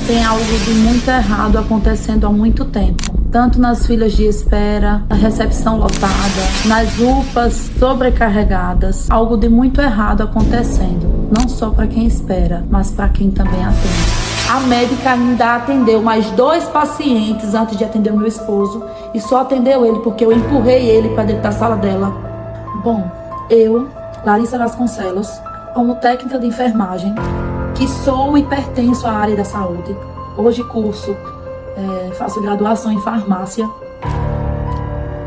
Tem algo de muito errado acontecendo há muito tempo. Tanto nas filas de espera, na recepção lotada, nas UPAs sobrecarregadas. Algo de muito errado acontecendo. Não só para quem espera, mas para quem também atende. A médica ainda atendeu mais 2 pacientes antes de atender o meu esposo. E só atendeu ele porque eu empurrei ele para dentro da sala dela. Bom, eu, Larissa Vasconcelos, como técnica de enfermagem, que sou e pertenço à área da saúde. Hoje faço graduação em farmácia.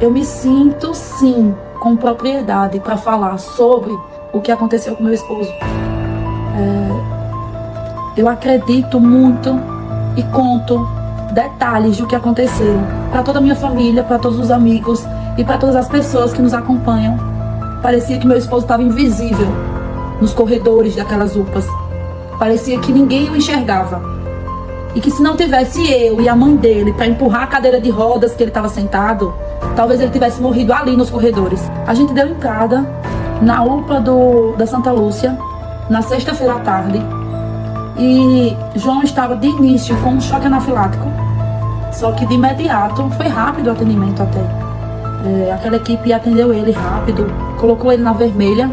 Eu me sinto, sim, com propriedade para falar sobre o que aconteceu com meu esposo. Eu acredito muito e conto detalhes do que aconteceu para toda a minha família, para todos os amigos e para todas as pessoas que nos acompanham. Parecia que meu esposo estava invisível nos corredores daquelas UPAs. Parecia que ninguém o enxergava. E que se não tivesse eu e a mãe dele para empurrar a cadeira de rodas que ele estava sentado, talvez ele tivesse morrido ali nos corredores. A gente deu entrada na UPA da Santa Lúcia, na sexta-feira à tarde. E João estava de início com um choque anafilático. Só que de imediato, foi rápido o atendimento até. Aquela equipe atendeu ele rápido, colocou ele na vermelha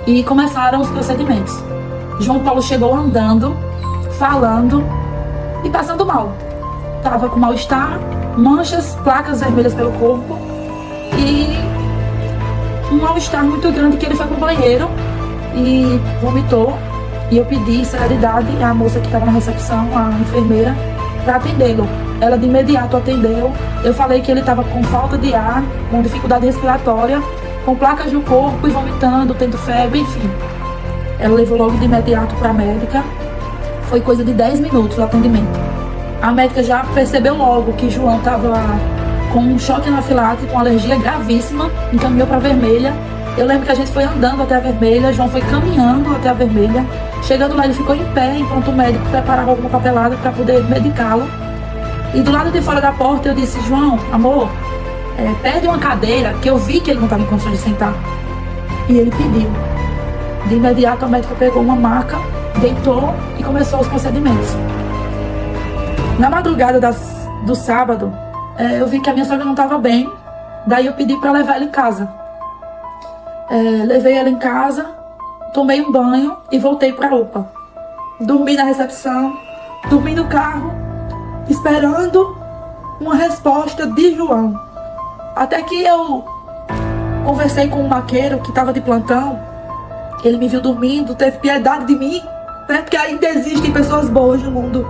e começaram os procedimentos. João Paulo chegou andando, falando e passando mal. Estava com mal-estar, manchas, placas vermelhas pelo corpo e um mal-estar muito grande que ele foi pro banheiro e vomitou. E eu pedi celeridade à moça que estava na recepção, a enfermeira, para atendê-lo. Ela de imediato atendeu. Eu falei que ele estava com falta de ar, com dificuldade respiratória, com placas no corpo e vomitando, tendo febre, enfim. Ela levou logo de imediato para a médica. Foi coisa de 10 minutos o atendimento. A médica já percebeu logo que João estava com um choque anafilático, com alergia gravíssima, encaminhou para a vermelha. Eu lembro que a gente foi andando até a vermelha, João foi caminhando até a vermelha. Chegando lá, ele ficou em pé, enquanto o médico preparava alguma papelada para poder medicá-lo. E do lado de fora da porta eu disse: João, amor, pede uma cadeira, que eu vi que ele não estava em condições de sentar. E ele pediu. De imediato a médica pegou uma maca, deitou e começou os procedimentos. Na madrugada do sábado, eu vi que a minha sogra não estava bem. Daí eu pedi para levar ela em casa. Levei ela em casa, tomei um banho e voltei para a UPA. Dormi na recepção, dormi no carro, esperando uma resposta de João. Até que eu conversei com um maqueiro que estava de plantão. Ele me viu dormindo, teve piedade de mim, né? Porque ainda existem pessoas boas no mundo.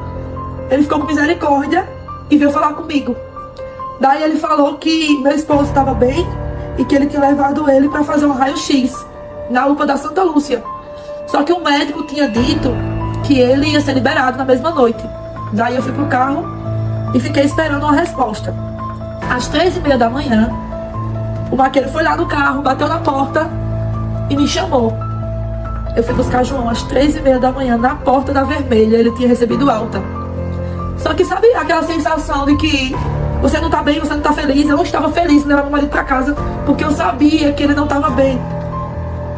Ele ficou com misericórdia e veio falar comigo. Daí ele falou que meu esposo estava bem e que ele tinha levado ele para fazer um raio-x na UPA da Santa Lúcia. Só que o médico tinha dito que ele ia ser liberado na mesma noite. Daí eu fui pro carro e fiquei esperando uma resposta. Às 3h30 da manhã, o maqueiro foi lá no carro, bateu na porta e me chamou. Eu fui buscar João às 3h30 da manhã na porta da vermelha. Ele tinha recebido alta. Só que sabe aquela sensação de que você não tá bem, você não tá feliz? Eu não estava feliz em levar meu marido pra casa, porque eu sabia que ele não tava bem.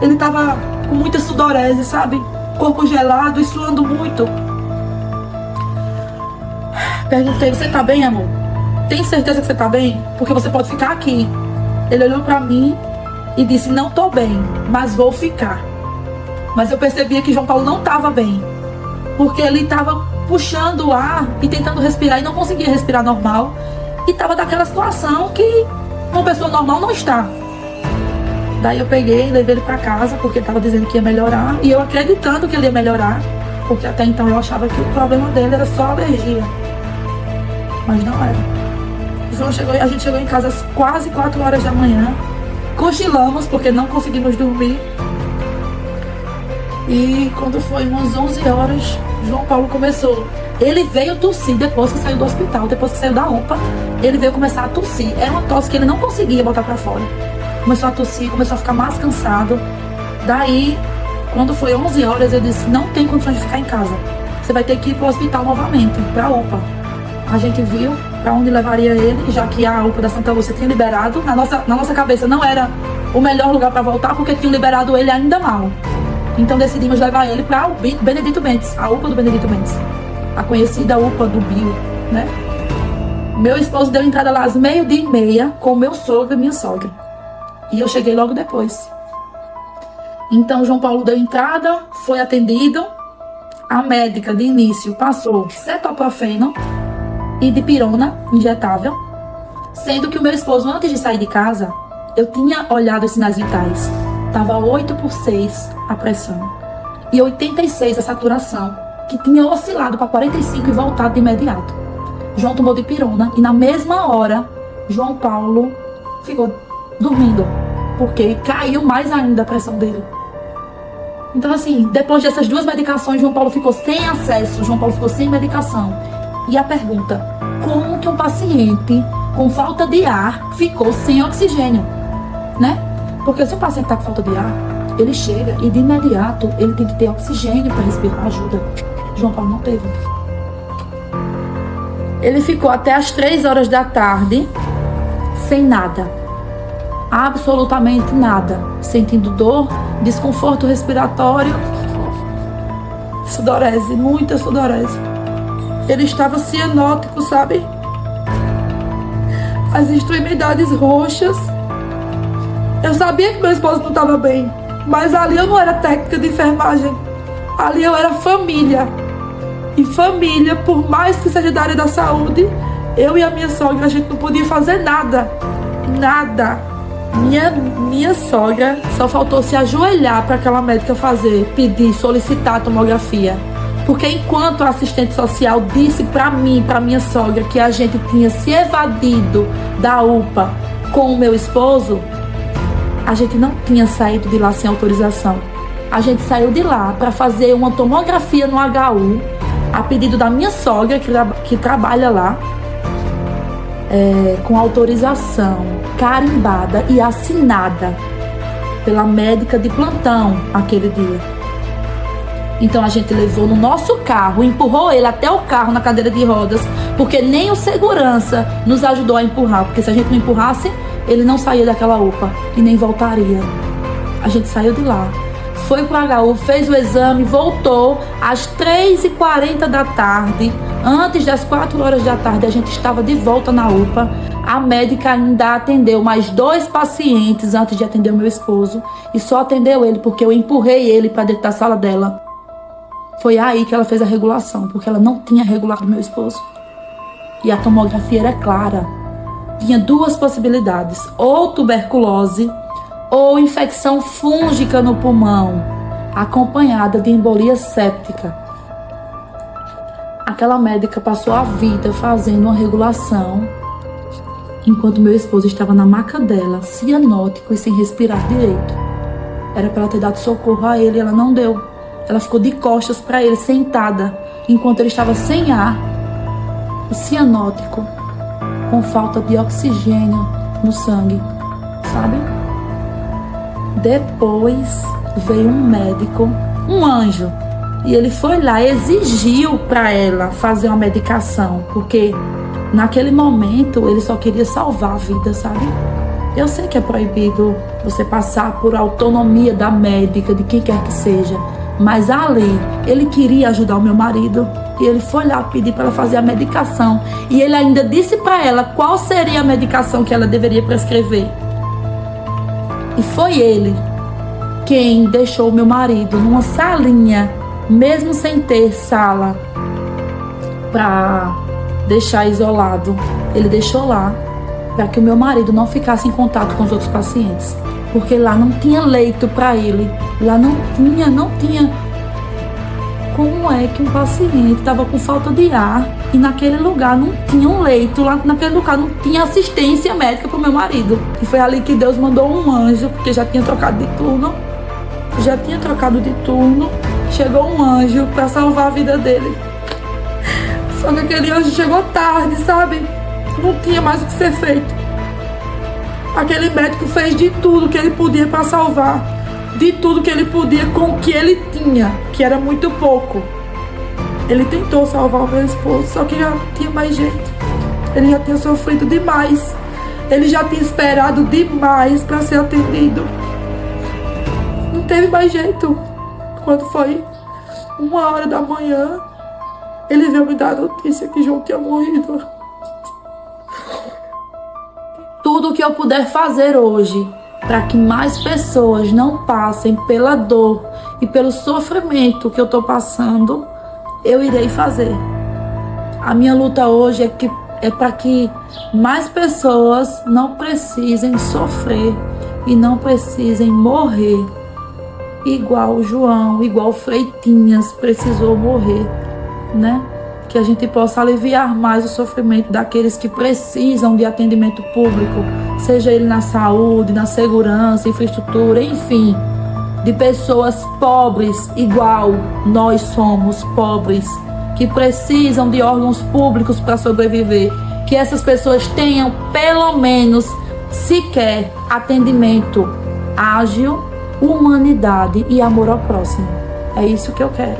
Ele tava com muita sudorese, sabe? Corpo gelado e suando muito. Perguntei: você tá bem, amor? Tem certeza que você tá bem? Porque você pode ficar aqui. Ele olhou pra mim e disse: não tô bem, mas vou ficar. Mas eu percebia que João Paulo não tava bem, porque ele tava puxando o ar e tentando respirar e não conseguia respirar normal. E tava daquela situação que uma pessoa normal não está. Daí eu peguei e levei ele pra casa, porque ele tava dizendo que ia melhorar. E eu acreditando que ele ia melhorar, porque até então eu achava que o problema dele era só alergia. Mas não era. A gente chegou em casa às quase 4 horas da manhã. Cochilamos, porque não conseguimos dormir. E quando foi umas 11 horas, João Paulo começou. Ele veio tossir depois que saiu do hospital, depois que saiu da UPA. Ele veio começar a tossir. Era uma tosse que ele não conseguia botar pra fora. Começou a tossir, começou a ficar mais cansado. Daí, quando foi 11 horas, eu disse: não tem condições de ficar em casa. Você vai ter que ir pro hospital novamente, pra UPA. A gente viu pra onde levaria ele, já que a UPA da Santa Lúcia tinha liberado. Na nossa cabeça não era o melhor lugar pra voltar, porque tinham liberado ele ainda mal. Então decidimos levar ele para o Benedito Mendes, a UPA do Benedito Mendes. a conhecida UPA do Bio, né? Meu esposo deu entrada lá às 12:30 com o meu sogro e minha sogra. E eu cheguei logo depois. Então, João Paulo deu entrada, foi atendido. A médica, de início, passou cetoprofeno e dipirona injetável. Sendo que o meu esposo, antes de sair de casa, eu tinha olhado os sinais vitais. Estava 8/6 a pressão. E 86 a saturação, que tinha oscilado para 45 e voltado de imediato. João tomou dipirona e na mesma hora, João Paulo ficou dormindo, porque caiu mais ainda a pressão dele. Então, assim, depois dessas duas medicações, João Paulo ficou sem acesso, João Paulo ficou sem medicação. E a pergunta, como que um paciente com falta de ar ficou sem oxigênio, né? Porque se o paciente está com falta de ar, ele chega e de imediato ele tem que ter oxigênio para respirar, ajuda. João Paulo não teve. Ele ficou até as 3 horas da tarde sem nada. Absolutamente nada. Sentindo dor, desconforto respiratório, sudorese, muita sudorese. Ele estava cianótico, sabe? As extremidades roxas. Eu sabia que meu esposo não estava bem, mas ali eu não era técnica de enfermagem. Ali eu era família. E família, por mais que seja da área da saúde, eu e a minha sogra, a gente não podia fazer nada. Nada. Minha sogra só faltou se ajoelhar para aquela médica fazer, pedir, solicitar a tomografia. Porque enquanto a assistente social disse para mim, para minha sogra, que a gente tinha se evadido da UPA com o meu esposo, a gente não tinha saído de lá sem autorização. A gente saiu de lá para fazer uma tomografia no HU, a pedido da minha sogra, que trabalha lá, com autorização carimbada e assinada pela médica de plantão aquele dia. Então a gente levou no nosso carro, empurrou ele até o carro na cadeira de rodas, porque nem o segurança nos ajudou a empurrar, porque se a gente não empurrasse, ele não saía daquela UPA e nem voltaria. A gente saiu de lá, foi pro HU, fez o exame, voltou às 3h40 da tarde. Antes das 4 horas da tarde, a gente estava de volta na UPA. A médica ainda atendeu mais 2 pacientes antes de atender o meu esposo. E só atendeu ele porque eu empurrei ele para dentro da sala dela. Foi aí que ela fez a regulação, porque ela não tinha regulado o meu esposo. E a tomografia era clara. Tinha 2 possibilidades, ou tuberculose ou infecção fúngica no pulmão, acompanhada de embolia séptica. Aquela médica passou a vida fazendo uma regulação, enquanto meu esposo estava na maca dela, cianótico e sem respirar direito. Era para ela ter dado socorro a ele, ela não deu. Ela ficou de costas para ele, sentada, enquanto ele estava sem ar, o cianótico, com falta de oxigênio no sangue, sabe? Depois veio um médico, um anjo, e ele foi lá e exigiu para ela fazer uma medicação, porque naquele momento ele só queria salvar a vida, sabe? Eu sei que é proibido você passar por autonomia da médica, de quem quer que seja, mas ali ele queria ajudar o meu marido e ele foi lá pedir para ela fazer a medicação, e ele ainda disse para ela qual seria a medicação que ela deveria prescrever. E foi ele quem deixou o meu marido numa salinha, mesmo sem ter sala para deixar isolado. Ele deixou lá para que o meu marido não ficasse em contato com os outros pacientes, porque lá não tinha leito para ele. Lá não tinha. Como é que um paciente estava com falta de ar e naquele lugar não tinha um leito, lá naquele lugar não tinha assistência médica para o meu marido? E foi ali que Deus mandou um anjo, porque já tinha trocado de turno. Chegou um anjo para salvar a vida dele. Só que aquele anjo chegou tarde, sabe? Não tinha mais o que ser feito. Aquele médico fez de tudo que ele podia para salvar. De tudo que ele podia com o que ele tinha, que era muito pouco. Ele tentou salvar o meu esposo, só que já não tinha mais jeito. Ele já tinha sofrido demais. Ele já tinha esperado demais para ser atendido. Não teve mais jeito. Quando foi 1h da manhã, ele veio me dar a notícia que João tinha morrido. Tudo que eu puder fazer hoje para que mais pessoas não passem pela dor e pelo sofrimento que eu estou passando, eu irei fazer. A minha luta hoje é para que mais pessoas não precisem sofrer e não precisem morrer igual João, igual Freitinhas precisou morrer, né? Que a gente possa aliviar mais o sofrimento daqueles que precisam de atendimento público, seja ele na saúde, na segurança, infraestrutura, enfim, de pessoas pobres, igual nós somos pobres, que precisam de órgãos públicos para sobreviver, que essas pessoas tenham pelo menos sequer atendimento ágil, humanidade e amor ao próximo. É isso que eu quero.